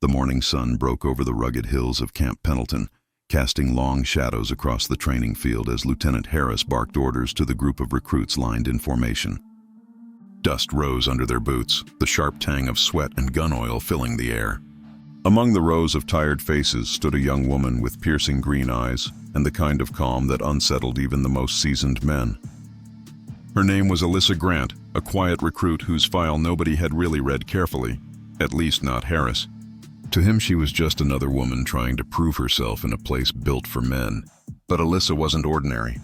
The morning sun broke over the rugged hills of Camp Pendleton, casting long shadows across the training field as Lieutenant Harris barked orders to the group of recruits lined in formation. Dust rose under their boots, the sharp tang of sweat and gun oil filling the air. Among the rows of tired faces stood a young woman with piercing green eyes and the kind of calm that unsettled even the most seasoned men. Her name was Alyssa Grant, a quiet recruit whose file nobody had really read carefully, at least not Harris. To him, she was just another woman trying to prove herself in a place built for men. But Alyssa wasn't ordinary.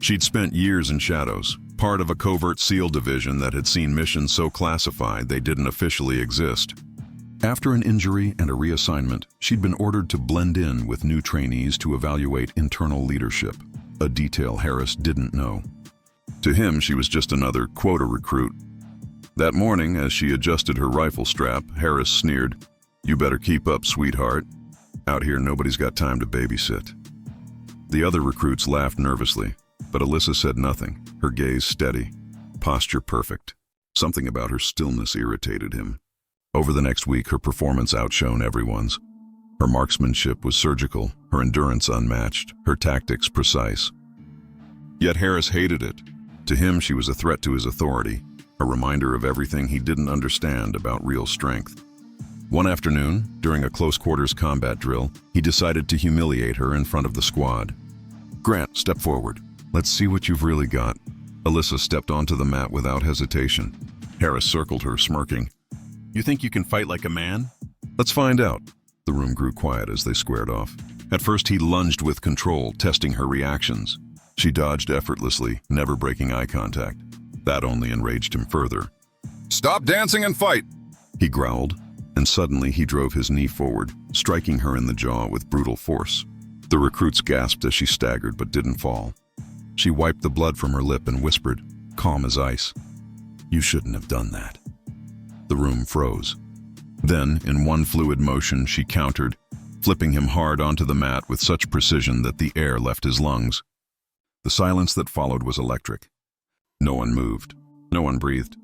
She'd spent years in shadows, part of a covert SEAL division that had seen missions so classified they didn't officially exist. After an injury and a reassignment, she'd been ordered to blend in with new trainees to evaluate internal leadership, a detail Harris didn't know. To him, she was just another quota recruit. That morning, as she adjusted her rifle strap, Harris sneered, "You better keep up, sweetheart. Out here, nobody's got time to babysit." The other recruits laughed nervously, but Alyssa said nothing, her gaze steady, posture perfect. Something about her stillness irritated him. Over the next week, her performance outshone everyone's. Her marksmanship was surgical, her endurance unmatched, her tactics precise. Yet Harris hated it. To him, she was a threat to his authority, a reminder of everything he didn't understand about real strength. One afternoon, during a close-quarters combat drill, he decided to humiliate her in front of the squad. "Grant, step forward. Let's see what you've really got." Alyssa stepped onto the mat without hesitation. Harris circled her, smirking. "You think you can fight like a man?" "Let's find out." The room grew quiet as they squared off. At first, he lunged with control, testing her reactions. She dodged effortlessly, never breaking eye contact. That only enraged him further. "Stop dancing and fight!" he growled, and suddenly he drove his knee forward, striking her in the jaw with brutal force. The recruits gasped as she staggered but didn't fall. She wiped the blood from her lip and whispered, calm as ice, "You shouldn't have done that." The room froze. Then, in one fluid motion, she countered, flipping him hard onto the mat with such precision that the air left his lungs. The silence that followed was electric. No one moved. No one breathed.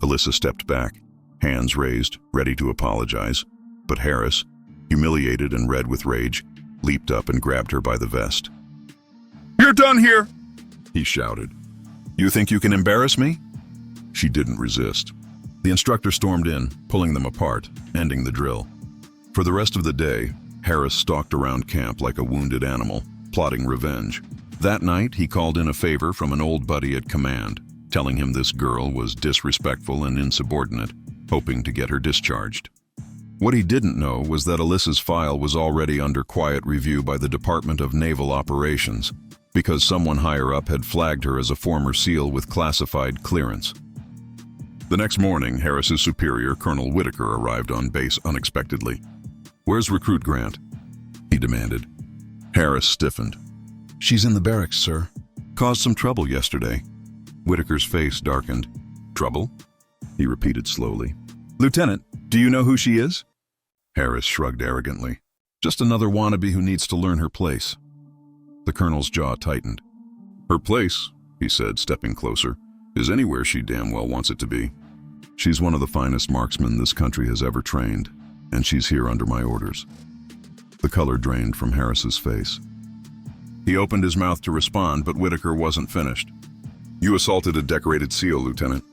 Alyssa stepped back, hands raised, ready to apologize. But Harris, humiliated and red with rage, leaped up and grabbed her by the vest. "You're done here!" he shouted. "You think you can embarrass me?" She didn't resist. The instructor stormed in, pulling them apart, ending the drill. For the rest of the day, Harris stalked around camp like a wounded animal, plotting revenge. That night, he called in a favor from an old buddy at command, telling him this girl was disrespectful and insubordinate, hoping to get her discharged. What he didn't know was that Alyssa's file was already under quiet review by the Department of Naval Operations, because someone higher up had flagged her as a former SEAL with classified clearance. The next morning, Harris's superior, Colonel Whitaker, arrived on base unexpectedly. "Where's Recruit Grant?" he demanded. Harris stiffened. "She's in the barracks, sir. Caused some trouble yesterday." Whitaker's face darkened. "Trouble?" he repeated slowly. "Lieutenant, do you know who she is?" Harris shrugged arrogantly. "Just another wannabe who needs to learn her place." The colonel's jaw tightened. "Her place," he said, stepping closer, "is anywhere she damn well wants it to be. She's one of the finest marksmen this country has ever trained, and she's here under my orders." The color drained from Harris's face. He opened his mouth to respond, but Whitaker wasn't finished. "You assaulted a decorated SEAL, Lieutenant,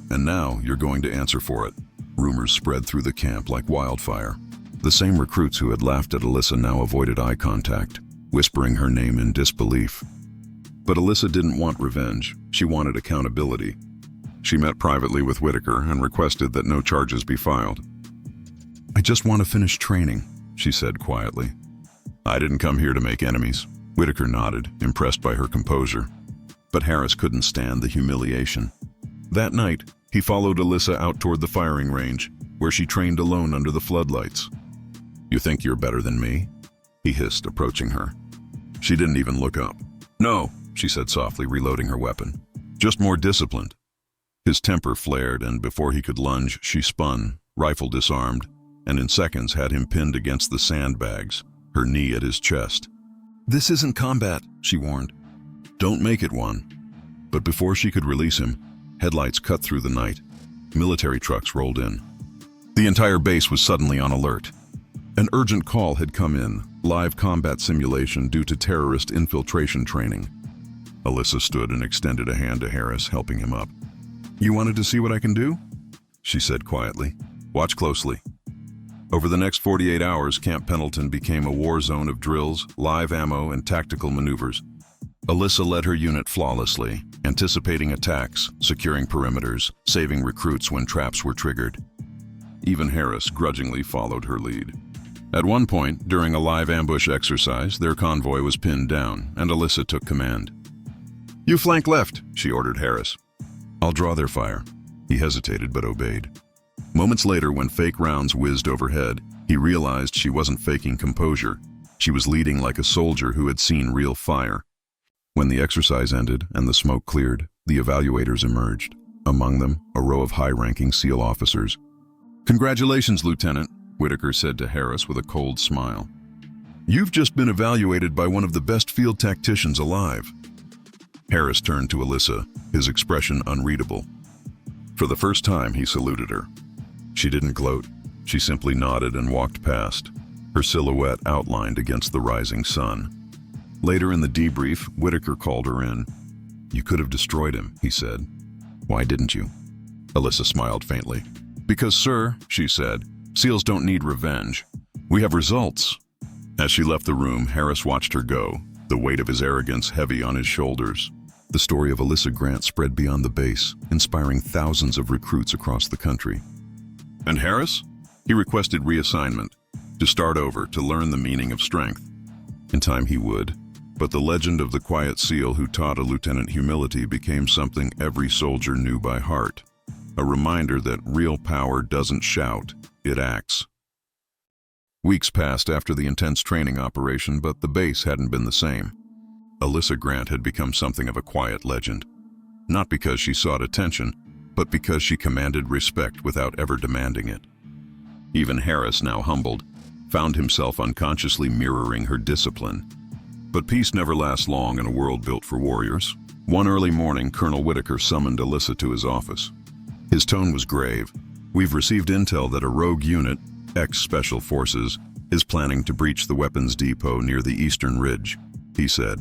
and now you're going to answer for it." Rumors spread through the camp like wildfire. The same recruits who had laughed at Alyssa now avoided eye contact, whispering her name in disbelief. But Alyssa didn't want revenge. She wanted accountability. She met privately with Whitaker and requested that no charges be filed. "I just want to finish training," she said quietly. "I didn't come here to make enemies." Whitaker nodded, impressed by her composure. But Harris couldn't stand the humiliation. That night, he followed Alyssa out toward the firing range, where she trained alone under the floodlights. "You think you're better than me?" he hissed, approaching her. She didn't even look up. "No," she said softly, reloading her weapon. "Just more disciplined." His temper flared, and before he could lunge, she spun, rifle disarmed, and in seconds had him pinned against the sandbags, her knee at his chest. "This isn't combat," she warned. "Don't make it one." But before she could release him, headlights cut through the night. Military trucks rolled in. The entire base was suddenly on alert. An urgent call had come in, live combat simulation due to terrorist infiltration training. Alyssa stood and extended a hand to Harris, helping him up. "You wanted to see what I can do?" she said quietly. "Watch closely." Over the next 48 hours, Camp Pendleton became a war zone of drills, live ammo, and tactical maneuvers. Alyssa led her unit flawlessly, anticipating attacks, securing perimeters, saving recruits when traps were triggered. Even Harris grudgingly followed her lead. At one point, during a live ambush exercise, their convoy was pinned down, and Alyssa took command. "You flank left," she ordered Harris. "I'll draw their fire." He hesitated but obeyed. Moments later, when fake rounds whizzed overhead, he realized she wasn't faking composure. She was leading like a soldier who had seen real fire. When the exercise ended and the smoke cleared, the evaluators emerged. Among them, a row of high-ranking SEAL officers. "Congratulations, Lieutenant," Whitaker said to Harris with a cold smile. "You've just been evaluated by one of the best field tacticians alive." Harris turned to Alyssa, his expression unreadable. For the first time, he saluted her. She didn't gloat. She simply nodded and walked past, her silhouette outlined against the rising sun. Later in the debrief, Whitaker called her in. "You could have destroyed him," he said. "Why didn't you?" Alyssa smiled faintly. "Because, sir," she said, "SEALs don't need revenge. We have results." As she left the room, Harris watched her go, the weight of his arrogance heavy on his shoulders. The story of Alyssa Grant spread beyond the base, inspiring thousands of recruits across the country. And Harris? He requested reassignment, to start over, to learn the meaning of strength. In time he would, but the legend of the quiet SEAL who taught a lieutenant humility became something every soldier knew by heart. A reminder that real power doesn't shout, it acts. Weeks passed after the intense training operation, but the base hadn't been the same. Alyssa Grant had become something of a quiet legend. Not because she sought attention, but because she commanded respect without ever demanding it. Even Harris, now humbled, found himself unconsciously mirroring her discipline. But peace never lasts long in a world built for warriors. One early morning, Colonel Whitaker summoned Alyssa to his office. His tone was grave. "We've received intel that a rogue unit, ex-Special Forces, is planning to breach the weapons depot near the Eastern Ridge," he said.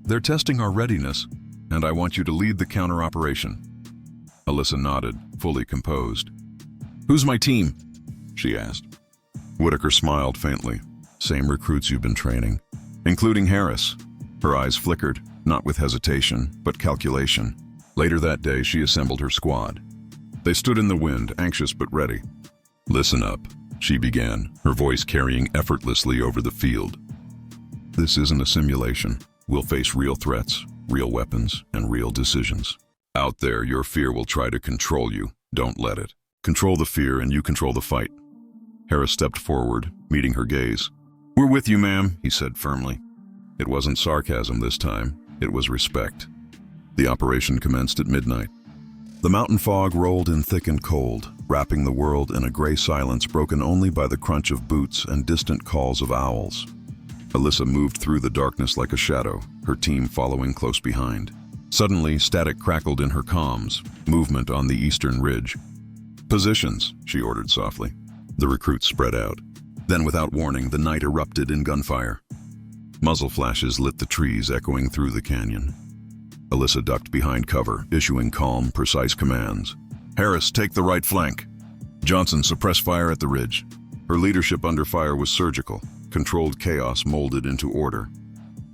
"They're testing our readiness, and I want you to lead the counter-operation." Alyssa nodded, fully composed. "Who's my team?" she asked. Whitaker smiled faintly. "Same recruits you've been training, including Harris." Her eyes flickered, not with hesitation, but calculation. Later that day, she assembled her squad. They stood in the wind, anxious but ready. "Listen up," she began, her voice carrying effortlessly over the field. "This isn't a simulation. We'll face real threats, real weapons, and real decisions. Out there, your fear will try to control you. Don't let it. Control the fear and you control the fight." Harris stepped forward, meeting her gaze. "We're with you, ma'am," he said firmly. It wasn't sarcasm this time, it was respect. The operation commenced at midnight. The mountain fog rolled in thick and cold, wrapping the world in a gray silence broken only by the crunch of boots and distant calls of owls. Alyssa moved through the darkness like a shadow, her team following close behind. Suddenly, static crackled in her comms, movement on the Eastern Ridge. "Positions," she ordered softly. The recruits spread out. Then, without warning, the night erupted in gunfire. Muzzle flashes lit the trees, echoing through the canyon. Alyssa ducked behind cover, issuing calm, precise commands. "Harris, take the right flank. Johnson, suppress fire at the ridge." Her leadership under fire was surgical, controlled chaos molded into order.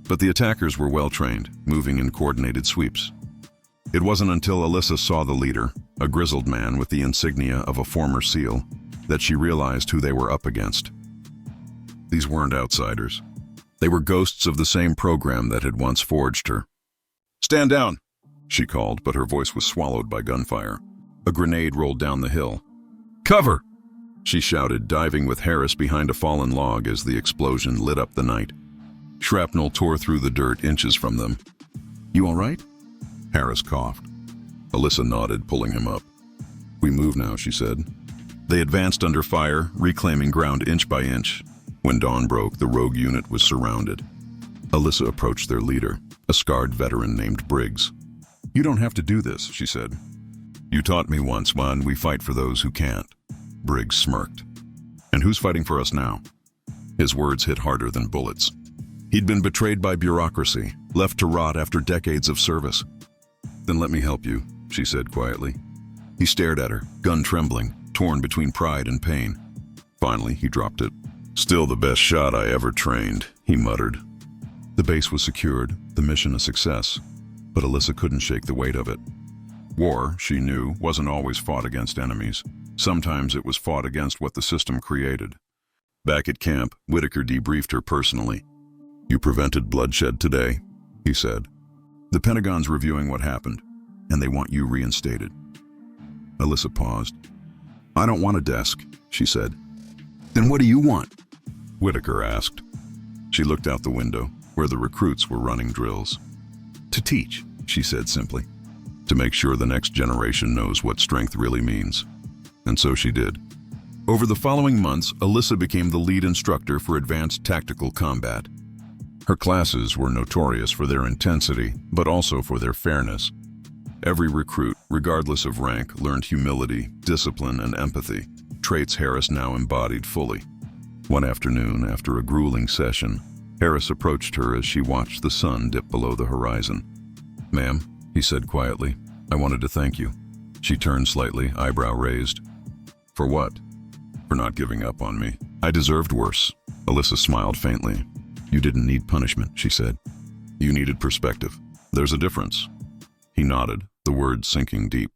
But the attackers were well-trained, moving in coordinated sweeps. It wasn't until Alyssa saw the leader, a grizzled man with the insignia of a former SEAL, that she realized who they were up against. These weren't outsiders. They were ghosts of the same program that had once forged her. "Stand down," she called, but her voice was swallowed by gunfire. A grenade rolled down the hill. "Cover!" she shouted, diving with Harris behind a fallen log as the explosion lit up the night. Shrapnel tore through the dirt inches from them. "You all right?" Harris coughed. Alyssa nodded, pulling him up. "We move now," she said. They advanced under fire, reclaiming ground inch by inch. When dawn broke, the rogue unit was surrounded. Alyssa approached their leader, a scarred veteran named Briggs. "You don't have to do this," she said. "You taught me once, man, we fight for those who can't." Briggs smirked. "And who's fighting for us now?" His words hit harder than bullets. He'd been betrayed by bureaucracy, left to rot after decades of service. "Then let me help you," she said quietly. He stared at her, gun trembling, torn between pride and pain. Finally, he dropped it. "Still the best shot I ever trained," he muttered. The base was secured, the mission a success, but Alyssa couldn't shake the weight of it. War, she knew, wasn't always fought against enemies. Sometimes it was fought against what the system created. Back at camp, Whitaker debriefed her personally. "You prevented bloodshed today," he said. "The Pentagon's reviewing what happened, and they want you reinstated." Alyssa paused. "I don't want a desk," she said. "Then what do you want?" Whitaker asked. She looked out the window, where the recruits were running drills. "To teach," she said simply. "To make sure the next generation knows what strength really means." And so she did. Over the following months, Alyssa became the lead instructor for advanced tactical combat. Her classes were notorious for their intensity, but also for their fairness. Every recruit, regardless of rank, learned humility, discipline, and empathy, traits Harris now embodied fully. One afternoon, after a grueling session, Harris approached her as she watched the sun dip below the horizon. "Ma'am," he said quietly, "I wanted to thank you." She turned slightly, eyebrow raised. "For what?" "For not giving up on me. I deserved worse." Alyssa smiled faintly. "You didn't need punishment," she said. "You needed perspective. There's a difference." He nodded, the words sinking deep.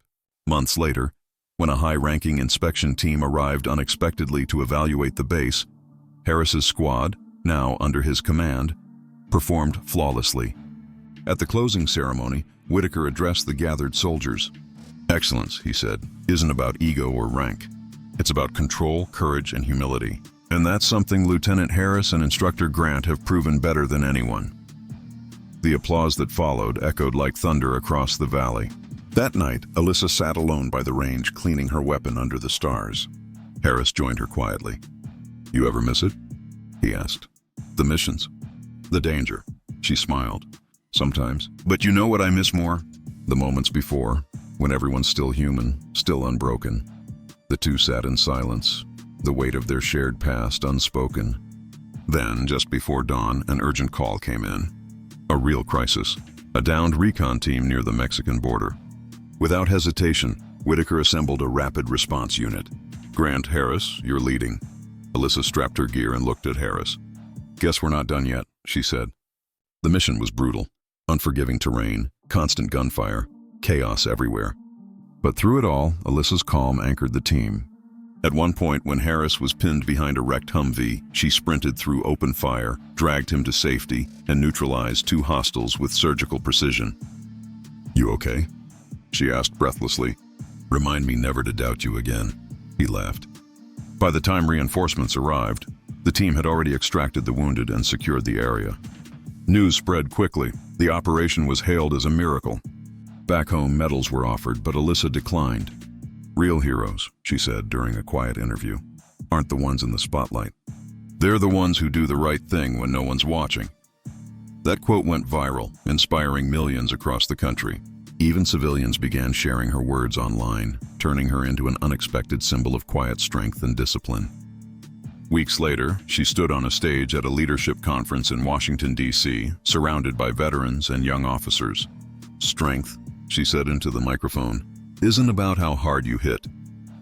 Months later, when a high-ranking inspection team arrived unexpectedly to evaluate the base, Harris's squad, now under his command, performed flawlessly. At the closing ceremony, Whitaker addressed the gathered soldiers. "Excellence," he said, "isn't about ego or rank. It's about control, courage, and humility. And that's something Lieutenant Harris and Instructor Grant have proven better than anyone." The applause that followed echoed like thunder across the valley. That night, Alyssa sat alone by the range, cleaning her weapon under the stars. Harris joined her quietly. "You ever miss it?" he asked. "The missions. The danger." She smiled. "Sometimes. But you know what I miss more? The moments before, when everyone's still human, still unbroken." The two sat in silence, the weight of their shared past unspoken. Then, just before dawn, an urgent call came in. A real crisis. A downed recon team near the Mexican border. Without hesitation, Whitaker assembled a rapid response unit. "Grant, Harris, you're leading." Alyssa strapped her gear and looked at Harris. "Guess we're not done yet," she said. The mission was brutal. Unforgiving terrain, constant gunfire, chaos everywhere. But through it all, Alyssa's calm anchored the team. At one point, when Harris was pinned behind a wrecked Humvee, she sprinted through open fire, dragged him to safety, and neutralized two hostiles with surgical precision. "You okay?" she asked breathlessly. "Remind me never to doubt you again," he laughed. By the time reinforcements arrived, the team had already extracted the wounded and secured the area. News spread quickly. The operation was hailed as a miracle. Back home, medals were offered, but Alyssa declined. "Real heroes," she said during a quiet interview, "aren't the ones in the spotlight. They're the ones who do the right thing when no one's watching." That quote went viral, inspiring millions across the country. Even civilians began sharing her words online, turning her into an unexpected symbol of quiet strength and discipline. Weeks later, she stood on a stage at a leadership conference in Washington, D.C., surrounded by veterans and young officers. "Strength," she said into the microphone, "isn't about how hard you hit.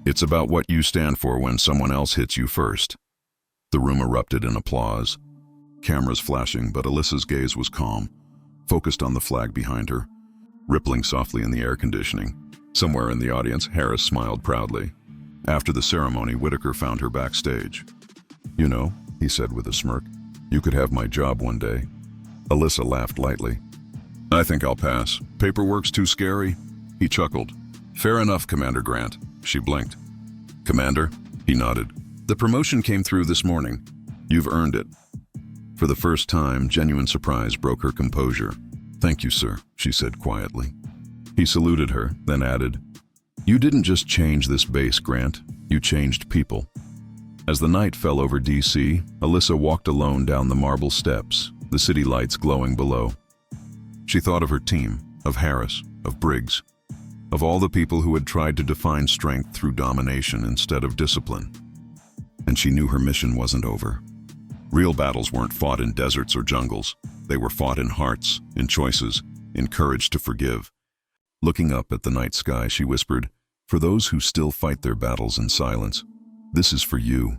It's about what you stand for when someone else hits you first." The room erupted in applause. Cameras flashing, but Alyssa's gaze was calm, focused on the flag behind her, rippling softly in the air conditioning. Somewhere in the audience, Harris smiled proudly. After the ceremony, Whitaker found her backstage. "You know," he said with a smirk, "you could have my job one day." Alyssa laughed lightly. "I think I'll pass. Paperwork's too scary." He chuckled. "Fair enough, Commander Grant." She blinked. "Commander?" He nodded. "The promotion came through this morning. You've earned it." For the first time, genuine surprise broke her composure. "Thank you, sir," she said quietly. He saluted her, then added, "You didn't just change this base, Grant. You changed people." As the night fell over D.C., Alyssa walked alone down the marble steps, the city lights glowing below. She thought of her team, of Harris, of Briggs, of all the people who had tried to define strength through domination instead of discipline. And she knew her mission wasn't over. Real battles weren't fought in deserts or jungles. They were fought in hearts, in choices, in courage to forgive. Looking up at the night sky, she whispered, "For those who still fight their battles in silence, this is for you."